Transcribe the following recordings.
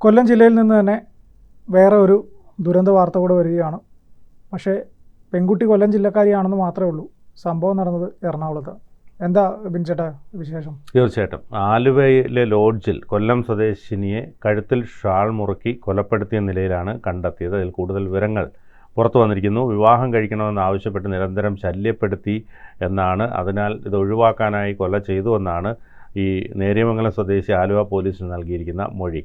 കൊല്ലം ജില്ലയിൽ നിന്ന് തന്നെ വേറെ ഒരു ദുരന്ത വാർത്ത കൂടെ വരികയാണ്. പക്ഷേ പെൺകുട്ടി കൊല്ലം ജില്ലക്കാരിയാണെന്ന് മാത്രമേ ഉള്ളൂ. സംഭവം നടന്നത് എറണാകുളത്ത്. എന്താ ബിൻചേട്ടാ വിശേഷം? തീർച്ചയായിട്ടും. ആലുവയിലെ ലോഡ്ജിൽ കൊല്ലം സ്വദേശിനിയെ കഴുത്തിൽ ഷാൾ മുറുക്കി കൊലപ്പെടുത്തിയ നിലയിലാണ് കണ്ടെത്തിയത്. അതിൽ കൂടുതൽ വിവരങ്ങൾ പുറത്തു വന്നിരിക്കുന്നു. വിവാഹം കഴിക്കണമെന്ന് ആവശ്യപ്പെട്ട് നിരന്തരം ശല്യപ്പെടുത്തി എന്നാണ്, അതിനാൽ ഇത് ഒഴിവാക്കാനായി കൊല ചെയ്തു എന്നാണ് ഈ നേര്യമംഗലം സ്വദേശി ആലുവ പോലീസിന് നൽകിയിരിക്കുന്ന മൊഴി.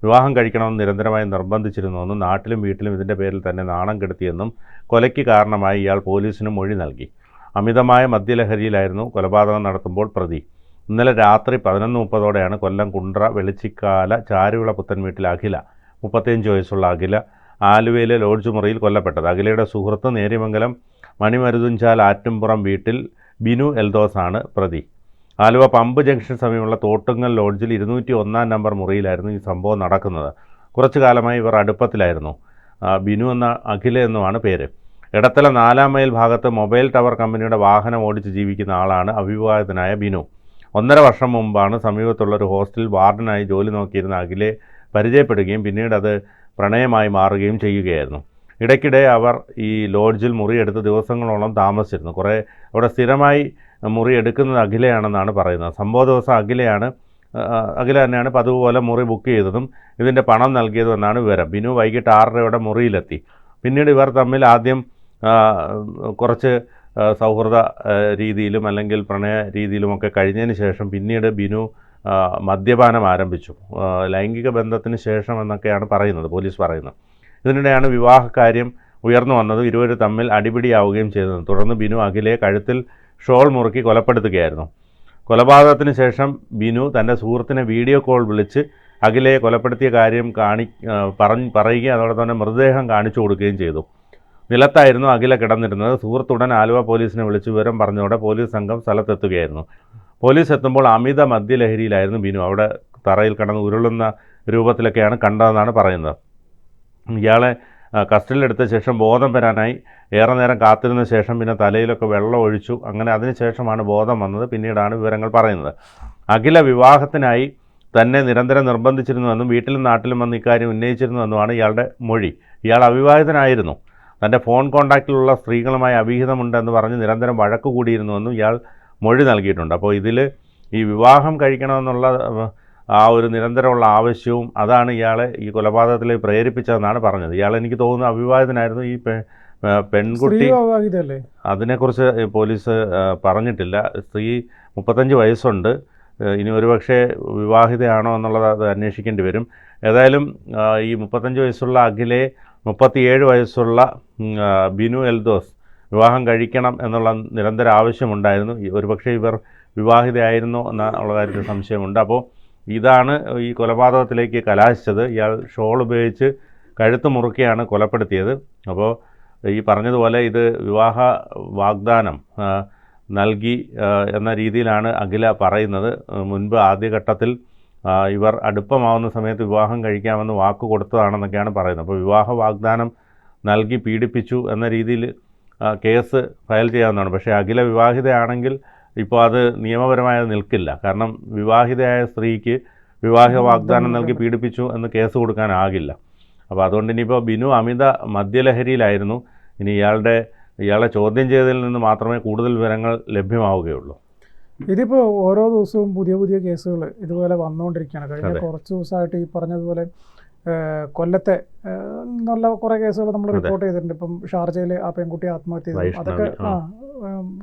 വിവാഹം കഴിക്കണമെന്ന് നിരന്തരമായി നിർബന്ധിച്ചിരുന്നുവെന്നും നാട്ടിലും വീട്ടിലും ഇതിൻ്റെ പേരിൽ തന്നെ നാണം കെടുത്തിയെന്നും കൊലയ്ക്ക് കാരണമായി ഇയാൾ പോലീസിന് മൊഴി നൽകി. അമിതമായ മദ്യലഹരിയിലായിരുന്നു കൊലപാതകം നടത്തുമ്പോൾ പ്രതി. ഇന്നലെ രാത്രി 11:30ഓടെയാണ് കൊല്ലം കുണ്ട്ര വെളിച്ചിക്കാല ചാരുവിള പുത്തൻ വീട്ടിൽ അഖില, 35 വയസ്സുള്ള അഖില, ആലുവയിലെ ലോഡ്ജ് മുറിയിൽ കൊല്ലപ്പെട്ടത്. അഖിലയുടെ സുഹൃത്ത് നേര്യമംഗലം മണിമരുതുഞ്ചാൽ ആറ്റുംപുറം വീട്ടിൽ ബിനു എൽദോസാണ് പ്രതി. ആലുവ പമ്പ് ജംഗ്ഷൻ സമീപമുള്ള തോട്ടുങ്ങൽ ലോഡ്ജിൽ 201 നമ്പർ മുറിയിലായിരുന്നു ഈ സംഭവം നടക്കുന്നത്. കുറച്ചു കാലമായി ഇവർ അടുപ്പത്തിലായിരുന്നു. ബിനു എന്ന അഖില എന്നുമാണ് പേര്. എടത്തല 4 മൈൽ ഭാഗത്ത് മൊബൈൽ ടവർ കമ്പനിയുടെ വാഹനം ഓടിച്ച് ജീവിക്കുന്ന ആളാണ് അവിവാഹിതനായ ബിനു. 1.5 വർഷം മുമ്പാണ് സമീപത്തുള്ള ഒരു ഹോസ്റ്റലിൽ വാർഡനായി ജോലി നോക്കിയിരുന്ന അഖിലയെ പരിചയപ്പെടുകയും പിന്നീട് അത് പ്രണയമായി മാറുകയും ചെയ്യുകയായിരുന്നു. ഇടയ്ക്കിടെ അവർ ഈ ലോഡ്ജിൽ മുറിയെടുത്ത് ദിവസങ്ങളോളം താമസിച്ചിരുന്നു. അവിടെ സ്ഥിരമായി മുറി എടുക്കുന്നത് അഖിലയാണെന്നാണ് പറയുന്നത്. സംഭവ ദിവസം അഖില തന്നെയാണ് പതിവ് പോലെ മുറി ബുക്ക് ചെയ്തതും ഇതിൻ്റെ പണം നൽകിയതുമെന്നാണ് വിവരം. ബിനു വൈകിട്ട് 6:30 മുറിയിലെത്തി. പിന്നീട് ഇവർ തമ്മിൽ ആദ്യം കുറച്ച് സൗഹൃദ രീതിയിലും അല്ലെങ്കിൽ പ്രണയ രീതിയിലുമൊക്കെ കഴിഞ്ഞതിന് ശേഷം പിന്നീട് ബിനു മദ്യപാനം ആരംഭിച്ചു. ലൈംഗിക ബന്ധത്തിന് ശേഷം എന്നൊക്കെയാണ് പോലീസ് പറയുന്നത്. ഇതിനിടെയാണ് വിവാഹകാര്യം ഉയർന്നു വന്നതും ഇരുവരും തമ്മിൽ അടിപിടിയാവുകയും ചെയ്തത്. തുടർന്ന് ബിനു അഖിലയെ കഴുത്തിൽ ഷോൾ മുറുക്കി കൊലപ്പെടുത്തുകയായിരുന്നു. കൊലപാതകത്തിന് ശേഷം ബിനു തൻ്റെ സുഹൃത്തിനെ വീഡിയോ കോൾ വിളിച്ച് അഖിലയെ കൊലപ്പെടുത്തിയ കാര്യം പറയുകയും അതോടൊപ്പം തന്നെ മൃതദേഹം കാണിച്ചു കൊടുക്കുകയും ചെയ്തു. നിലത്തായിരുന്നു അഖില കിടന്നിരുന്നത്. സുഹൃത്തുടൻ ആലുവ പോലീസിനെ വിളിച്ച് വിവരം പറഞ്ഞതോടെ പോലീസ് സംഘം സ്ഥലത്തെത്തുകയായിരുന്നു. പോലീസ് എത്തുമ്പോൾ അമിത മദ്യലഹരിയിലായിരുന്നു ബിനു. അവിടെ തറയിൽ കിടന്ന് ഉരുളുന്ന രൂപത്തിലൊക്കെയാണ് കണ്ടതെന്നാണ് പറയുന്നത്. ഇയാളെ കസ്റ്റഡിയിലെടുത്ത ശേഷം ബോധം വരാനായി ഏറെ നേരം കാത്തിരുന്ന ശേഷം പിന്നെ തലയിലൊക്കെ വെള്ളം ഒഴിച്ചു. അങ്ങനെ അതിനുശേഷമാണ് ബോധം വന്നത്. പിന്നീടാണ് വിവരങ്ങൾ പറയുന്നത്. അഖില വിവാഹത്തിനായി തന്നെ നിരന്തരം നിർബന്ധിച്ചിരുന്നുവെന്നും വീട്ടിലും നാട്ടിലും വന്ന് ഇക്കാര്യം ഉന്നയിച്ചിരുന്നുവെന്നുമാണ് ഇയാളുടെ മൊഴി. ഇയാൾ അവിവാഹിതനായിരുന്നു. തൻ്റെ ഫോൺ കോൺടാക്റ്റിലുള്ള സ്ത്രീകളുമായി അവിഹിതമുണ്ടെന്ന് പറഞ്ഞ് നിരന്തരം വഴക്ക് കൂടിയിരുന്നുവെന്നും ഇയാൾ മൊഴി നൽകിയിട്ടുണ്ട്. അപ്പോൾ ഇതിൽ ഈ വിവാഹം കഴിക്കണമെന്നുള്ള ആ ഒരു നിരന്തരമുള്ള ആവശ്യവും അതാണ് ഇയാളെ ഈ കൊലപാതകത്തിലേക്ക് പ്രേരിപ്പിച്ചതെന്നാണ് പറഞ്ഞത്. ഇയാൾ എനിക്ക് തോന്നുന്നു അവിവാഹിതനായിരുന്നു. ഈ പെൺകുട്ടി അതിനെക്കുറിച്ച് പോലീസ് പറഞ്ഞിട്ടില്ല. സ്ത്രീ 35 വയസ്സുണ്ട്. ഇനി ഒരുപക്ഷെ വിവാഹിതയാണോ എന്നുള്ളത് അത് അന്വേഷിക്കേണ്ടി വരും. ഏതായാലും ഈ 35 വയസ്സുള്ള അഖിലയെ 37 വയസ്സുള്ള ബിനു എൽദോസ് വിവാഹം കഴിക്കണം എന്നുള്ള നിരന്തര ആവശ്യമുണ്ടായിരുന്നു. ഒരുപക്ഷെ ഇവർ വിവാഹിതയായിരുന്നോ എന്നുള്ള കാര്യത്തിൽ സംശയമുണ്ട്. അപ്പോൾ ഇതാണ് ഈ കൊലപാതകത്തിലേക്ക് കലാശിച്ചത്. ഇയാൾ ഷോൾ ഉപയോഗിച്ച് കഴുത്ത് മുറുക്കിയാണ് കൊലപ്പെടുത്തിയത്. അപ്പോൾ ഈ പറഞ്ഞതുപോലെ ഇത് വിവാഹ വാഗ്ദാനം നൽകി എന്ന രീതിയിലാണ് അഖില പറയുന്നത്. മുൻപ് ആദ്യഘട്ടത്തിൽ ഇവർ അടുപ്പമാവുന്ന സമയത്ത് വിവാഹം കഴിക്കാമെന്ന് വാക്ക് കൊടുത്തതാണെന്നൊക്കെയാണ് പറയുന്നത്. അപ്പോൾ വിവാഹ വാഗ്ദാനം നൽകി പീഡിപ്പിച്ചു എന്ന രീതിയിൽ കേസ് ഫയൽ ചെയ്യാവുന്നതാണ്. പക്ഷേ അഖില വിവാഹിതയാണെങ്കിൽ ഇപ്പോൾ അത് നിയമപരമായി നിൽക്കില്ല. കാരണം വിവാഹിതയായ സ്ത്രീക്ക് വിവാഹ വാഗ്ദാനം നൽകി പീഡിപ്പിച്ചു എന്ന് കേസ് കൊടുക്കാനാകില്ല. അപ്പോൾ അതുകൊണ്ട് ഇനിയിപ്പോൾ ബിനു അമിത മദ്യലഹരിയിലായിരുന്നു. ഇനി ഇയാളെ ചോദ്യം ചെയ്തതിൽ നിന്ന് മാത്രമേ കൂടുതൽ വിവരങ്ങൾ ലഭ്യമാവുകയുള്ളൂ. ഇതിപ്പോൾ ഓരോ ദിവസവും പുതിയ പുതിയ കേസുകൾ ഇതുപോലെ വന്നുകൊണ്ടിരിക്കുകയാണ്. കഴിഞ്ഞ കുറച്ച് ദിവസമായിട്ട് ഈ പറഞ്ഞതുപോലെ കൊല്ലത്തെ നല്ല കുറേ കേസുകൾ നമ്മൾ റിപ്പോർട്ട് ചെയ്തിട്ടുണ്ട്. ഇപ്പം ഷാർജയിൽ ആ പെൺകുട്ടി ആത്മഹത്യ ചെയ്തു, അതൊക്കെ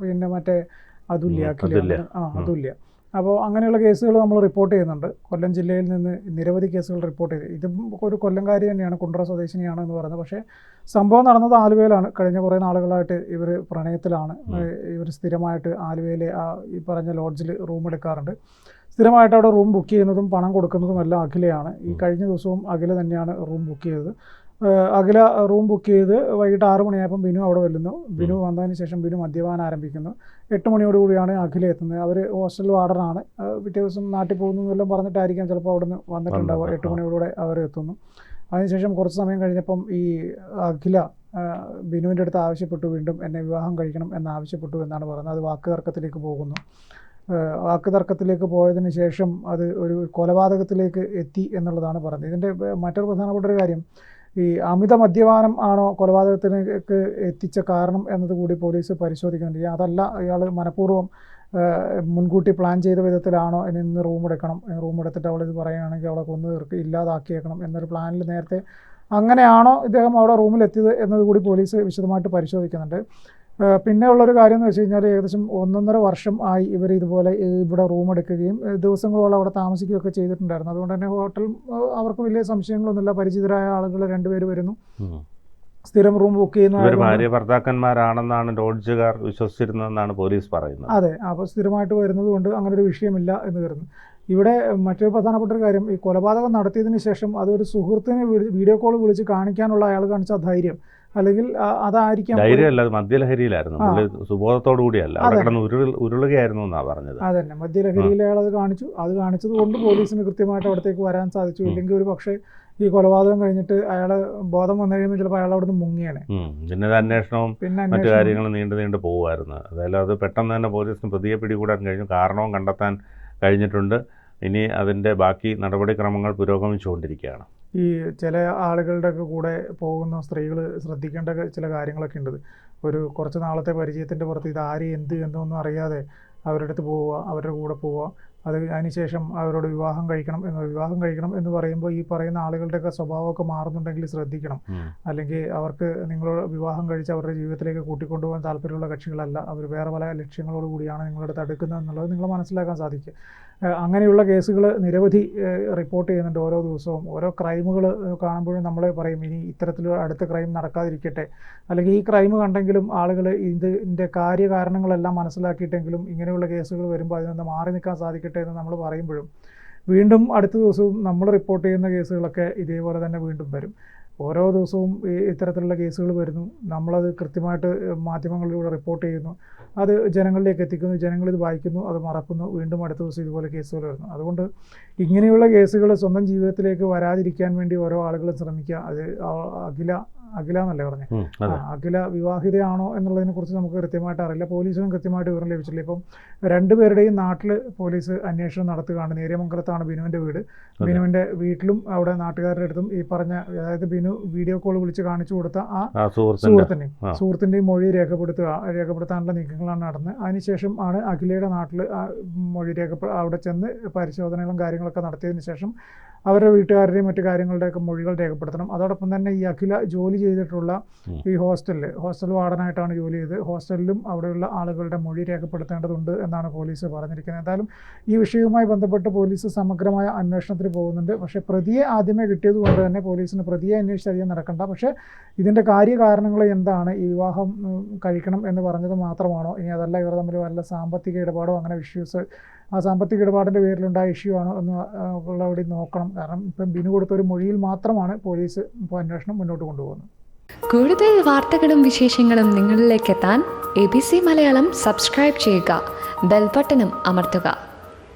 പിന്നെ മറ്റേ അതുല്യ. അപ്പോൾ അങ്ങനെയുള്ള കേസുകൾ നമ്മൾ റിപ്പോർട്ട് ചെയ്യുന്നുണ്ട്. കൊല്ലം ജില്ലയിൽ നിന്ന് നിരവധി കേസുകൾ റിപ്പോർട്ട് ചെയ്തു. ഇതും ഒരു കൊല്ലംകാരി തന്നെയാണ്, കുണ്ട്ര സ്വദേശിനിയാണ് എന്ന് പറയുന്നത്. പക്ഷേ സംഭവം നടന്നത് ആലുവയിലാണ്. കഴിഞ്ഞ കുറേ നാളുകളായിട്ട് ഇവർ പ്രണയത്തിലാണ്. ഇവർ സ്ഥിരമായിട്ട് ആലുവയിലെ ഈ പറഞ്ഞ ലോഡ്ജിൽ റൂം എടുക്കാറുണ്ട്. സ്ഥിരമായിട്ട് അവിടെ റൂം ബുക്ക് ചെയ്യുന്നതും പണം കൊടുക്കുന്നതും എല്ലാം അഖിലയാണ്. ഈ കഴിഞ്ഞ ദിവസവും അഖില തന്നെയാണ് റൂം ബുക്ക് ചെയ്തത്. അഖില റൂം ബുക്ക് ചെയ്ത് വൈകിട്ട് 6 മണിയായപ്പം ബിനു അവിടെ വരുന്നു. ബിനു വന്നതിന് ശേഷം ബിനു മദ്യപാനം ആരംഭിക്കുന്നു. 8 മണിയോടുകൂടിയാണ് അഖില എത്തുന്നത്. അവർ ഹോസ്റ്റൽ വാർഡനാണ്. പിറ്റേ ദിവസം നാട്ടിൽ പോകുന്നു എന്നെല്ലാം പറഞ്ഞിട്ടായിരിക്കാം ചിലപ്പോൾ അവിടെ നിന്ന് വന്നിട്ടുണ്ടാവുക. 8 മണിയോടുകൂടെ അവർ എത്തുന്നു. അതിനുശേഷം കുറച്ച് സമയം കഴിഞ്ഞപ്പം ഈ അഖില ബിനുവിൻ്റെ അടുത്ത് ആവശ്യപ്പെട്ടു, വീണ്ടും എന്നെ വിവാഹം കഴിക്കണം എന്നാവശ്യപ്പെട്ടു എന്നാണ് പറയുന്നത്. അത് വാക്ക് തർക്കത്തിലേക്ക് പോകുന്നു. വാക്കുതർക്കത്തിലേക്ക് പോയതിന് ശേഷം അത് ഒരു കൊലപാതകത്തിലേക്ക് എത്തി എന്നുള്ളതാണ് പറഞ്ഞത്. ഇതിൻ്റെ മറ്റൊരു പ്രധാനപ്പെട്ട ഒരു കാര്യം, ഈ അമിത മദ്യപാനം ആണോ കൊലപാതകത്തിലേക്ക് എത്തിച്ച കാരണം എന്നതുകൂടി പോലീസ് പരിശോധിക്കുന്നുണ്ട്. അതല്ല ഇയാൾ മനഃപൂർവ്വം മുൻകൂട്ടി പ്ലാൻ ചെയ്ത വിധത്തിലാണോ ഇന്ന് റൂം എടുത്തിട്ട് അവളിത് പറയുകയാണെങ്കിൽ അവളെ കൊന്നു തീർക്ക് ഇല്ലാതാക്കിയേക്കണം എന്നൊരു പ്ലാനിൽ നേരത്തെ അങ്ങനെയാണോ ഇദ്ദേഹം അവിടെ റൂമിലെത്തിയത് എന്നതുകൂടി പോലീസ് വിശദമായിട്ട് പരിശോധിക്കുന്നുണ്ട്. പിന്നെ ഉള്ളൊരു കാര്യം എന്ന് വെച്ച് കഴിഞ്ഞാൽ ഏകദേശം 1.5 വർഷം ആയി ഇവർ ഇതുപോലെ ഇവിടെ റൂം എടുക്കുകയും ദിവസങ്ങളോളം അവിടെ താമസിക്കുകയൊക്കെ ചെയ്തിട്ടുണ്ടായിരുന്നു. അതുകൊണ്ട് തന്നെ ഹോട്ടൽ അവർക്ക് വലിയ സംശയങ്ങളൊന്നുമില്ല. പരിചിതരായ ആളുകൾ 2 പേര് വരുന്നു, സ്ഥിരം റൂം ബുക്ക് ചെയ്യുന്ന ഭാര്യ ഭർത്താക്കന്മാരാണെന്നാണ് ലോഡ്ജുകാർ വിശ്വസിച്ചിരുന്നതെന്നാണ് പോലീസ് പറയുന്നത്. അതെ, അപ്പോൾ സ്ഥിരമായിട്ട് വരുന്നത് കൊണ്ട് അങ്ങനെ ഒരു വിഷയമില്ല എന്ന് കരുതുന്നു. ഇവിടെ മറ്റൊരു പ്രധാനപ്പെട്ട ഒരു കാര്യം, ഈ കൊലപാതകം നടത്തിയതിന് ശേഷം അതൊരു സുഹൃത്തിനെ വീഡിയോ കോൾ വിളിച്ച് കാണിക്കാനുള്ള അയാൾ കാണിച്ച ധൈര്യം, അല്ലെങ്കിൽ അതായിരിക്കാം ധൈര്യമല്ല, അത് മദ്യലഹരിയിലായിരുന്നു, സുബോധത്തോടു കൂടിയല്ല, അവിടെ കിടന്ന് ഉരുളുകയായിരുന്നു എന്നാണ് പറഞ്ഞത്. അതന്നെ, മദ്യലഹരിയിൽ അയാൾ അത് കാണിച്ചത് കൊണ്ട് പോലീസിന് കൃത്യമായിട്ട് അവിടത്തേക്ക് വരാൻ സാധിച്ചു. ഇല്ലെങ്കിൽ ഒരു പക്ഷേ ഈ കൊലപാതകം കഴിഞ്ഞിട്ട് അയാള് ബോധം വന്നു കഴിയുമ്പോൾ ചിലപ്പോൾ അയാൾ അവിടെ നിന്ന് മുങ്ങിയാണ്. പിന്നെ അന്വേഷണവും മറ്റു കാര്യങ്ങളും നീണ്ടു പോകുമായിരുന്നു. അതായത് അത് പെട്ടെന്ന് തന്നെ പോലീസിന് പ്രതിയെ പിടികൂടാൻ കഴിഞ്ഞു, കാരണവും കണ്ടെത്താൻ കഴിഞ്ഞിട്ടുണ്ട്. ഇനി അതിൻ്റെ ബാക്കി നടപടിക്രമങ്ങൾ പുരോഗമിച്ചുകൊണ്ടിരിക്കുകയാണ്. ഈ ചില ആളുകളുടെ കൂടെ പോകുന്ന സ്ത്രീകൾ ശ്രദ്ധിക്കേണ്ട ചില കാര്യങ്ങളൊക്കെ ഉണ്ട്. ഒരു കുറച്ച് നാളത്തെ പരിചയത്തിൻ്റെ പുറത്ത് ഇത് ആര് എന്നൊന്നും അറിയാതെ അവരുടെ അടുത്ത് പോവുക, അവരുടെ കൂടെ പോവുക, അതിനുശേഷം അവരോട് വിവാഹം കഴിക്കണം എന്ന് പറയുമ്പോൾ ഈ പറയുന്ന ആളുകളുടെയൊക്കെ സ്വഭാവമൊക്കെ മാറുന്നുണ്ടെങ്കിൽ ശ്രദ്ധിക്കണം. അല്ലെങ്കിൽ അവർക്ക് നിങ്ങളോട് വിവാഹം കഴിച്ച് അവരുടെ ജീവിതത്തിലേക്ക് കൂട്ടിക്കൊണ്ടുപോകാൻ താല്പര്യമുള്ള കക്ഷികളല്ല, അവർ വേറെ പല ലക്ഷ്യങ്ങളോട് കൂടിയാണ് നിങ്ങളുടെ അടുത്ത് അടുക്കുന്നത് എന്നുള്ളത് നിങ്ങൾ മനസ്സിലാക്കാൻ സാധിക്കും. അങ്ങനെയുള്ള കേസുകൾ നിരവധി റിപ്പോർട്ട് ചെയ്യുന്നുണ്ട്. ഓരോ ദിവസവും ഓരോ ക്രൈമുകൾ കാണുമ്പോഴും നമ്മൾ പറയും ഇനി ഇത്തരത്തിലുള്ള അടുത്ത ക്രൈം നടക്കാതിരിക്കട്ടെ, അല്ലെങ്കിൽ ഈ ക്രൈം കണ്ടെങ്കിലും ആളുകൾ ഇതിൻ്റെ കാര്യകാരണങ്ങളെല്ലാം മനസ്സിലാക്കിയിട്ടെങ്കിലും ഇങ്ങനെയുള്ള കേസുകൾ വരുമ്പോൾ അതിൽ നിന്ന് മാറി നിൽക്കാൻ സാധിക്കട്ടെ എന്ന് നമ്മൾ പറയുമ്പോഴും വീണ്ടും അടുത്ത ദിവസവും നമ്മൾ റിപ്പോർട്ട് ചെയ്യുന്ന കേസുകളൊക്കെ ഇതേപോലെ തന്നെ വീണ്ടും വരും. ഓരോ ദിവസവും ഇത്തരത്തിലുള്ള കേസുകൾ വരുന്നു, നമ്മളത് കൃത്യമായിട്ട് മാധ്യമങ്ങളിലൂടെ റിപ്പോർട്ട് ചെയ്യുന്നു, അത് ജനങ്ങളിലേക്ക് എത്തിക്കുന്നു, ജനങ്ങളിത് വായിക്കുന്നു, അത് മറക്കുന്നു, വീണ്ടും അടുത്ത ദിവസം ഇതുപോലെ കേസുകൾ വരുന്നു. അതുകൊണ്ട് ഇങ്ങനെയുള്ള കേസുകൾ സ്വന്തം ജീവിതത്തിലേക്ക് വരാതിരിക്കാൻ വേണ്ടി ഓരോ ആളുകളും ശ്രമിക്കുക. അത് അഖില എന്നല്ലേ പറഞ്ഞത്, അഖില വിവാഹിതയാണോ എന്നുള്ളതിനെ കുറിച്ച് നമുക്ക് കൃത്യമായിട്ട് അറിയില്ല. പോലീസിനും കൃത്യമായിട്ട് വിവരം ലഭിച്ചില്ല. ഇപ്പം 2 പേരുടെയും നാട്ടിൽ പോലീസ് അന്വേഷണം നടത്തുകയാണ്. നേര്യമംഗലത്താണ് ബിനുവിൻ്റെ വീട്. ബിനുവിൻ്റെ വീട്ടിലും അവിടെ നാട്ടുകാരുടെ അടുത്തും ഈ പറഞ്ഞ, അതായത് ബിനു വീഡിയോ കോൾ വിളിച്ച് കാണിച്ചു കൊടുത്ത ആ സുഹൃത്തിൻ്റെയും മൊഴി രേഖപ്പെടുത്താനുള്ള നീക്കങ്ങളാണ് നടന്നത്. അതിനുശേഷം ആണ് അഖിലയുടെ നാട്ടിൽ മൊഴി അവിടെ ചെന്ന് പരിശോധനകളും കാര്യങ്ങളൊക്കെ നടത്തിയതിന് ശേഷം അവരുടെ വീട്ടുകാരുടെയും മറ്റു കാര്യങ്ങളുടെയൊക്കെ മൊഴികൾ രേഖപ്പെടുത്തണം. അതോടൊപ്പം തന്നെ ഈ അഖില ജോലി ചെയ്തിട്ടുള്ള ഈ ഹോസ്റ്റൽ വാർഡനായിട്ടാണ് ജോലി ചെയ്തത്. ഹോസ്റ്റലിലും അവിടെയുള്ള ആളുകളുടെ മൊഴി രേഖപ്പെടുത്തേണ്ടതുണ്ട് എന്നാണ് പോലീസ് പറഞ്ഞിരിക്കുന്നത്. എന്തായാലും ഈ വിഷയവുമായി ബന്ധപ്പെട്ട് പോലീസ് സമഗ്രമായ അന്വേഷണത്തിന് പോകുന്നുണ്ട്. പക്ഷേ പ്രതിയെ ആദ്യമേ കിട്ടിയത് കൊണ്ട് തന്നെ പോലീസിന് പ്രതിയെ അന്വേഷിച്ചധികം നടക്കണ്ട. പക്ഷേ ഇതിൻ്റെ കാര്യകാരണങ്ങൾ എന്താണ്, ഈ വിവാഹം കഴിക്കണം എന്ന് പറഞ്ഞത് മാത്രമാണോ, ഇനി അതല്ല ഇവർ തമ്മിൽ വല്ല സാമ്പത്തിക ഇടപാടോ അങ്ങനെ ഇഷ്യൂസ്, ആ സാമ്പത്തിക ഇടപാടിൻ്റെ പേരിലുണ്ടായ ഇഷ്യൂ ആണോ എന്ന് ഉള്ളവിടെ നോക്കണം. കാരണം ഇപ്പം ബിനു കൊടുത്തൊരു മൊഴിയിൽ മാത്രമാണ് പോലീസ് ഇപ്പോൾ അന്വേഷണം മുന്നോട്ട് കൊണ്ടുപോകുന്നത്. കൂടുതൽ വാർത്തകളും വിശേഷങ്ങളും നിങ്ങളിലേക്ക് എത്താൻ ABC മലയാളം സബ്സ്ക്രൈബ് ചെയ്യുക, ബെൽ ബട്ടണും അമർത്തുക.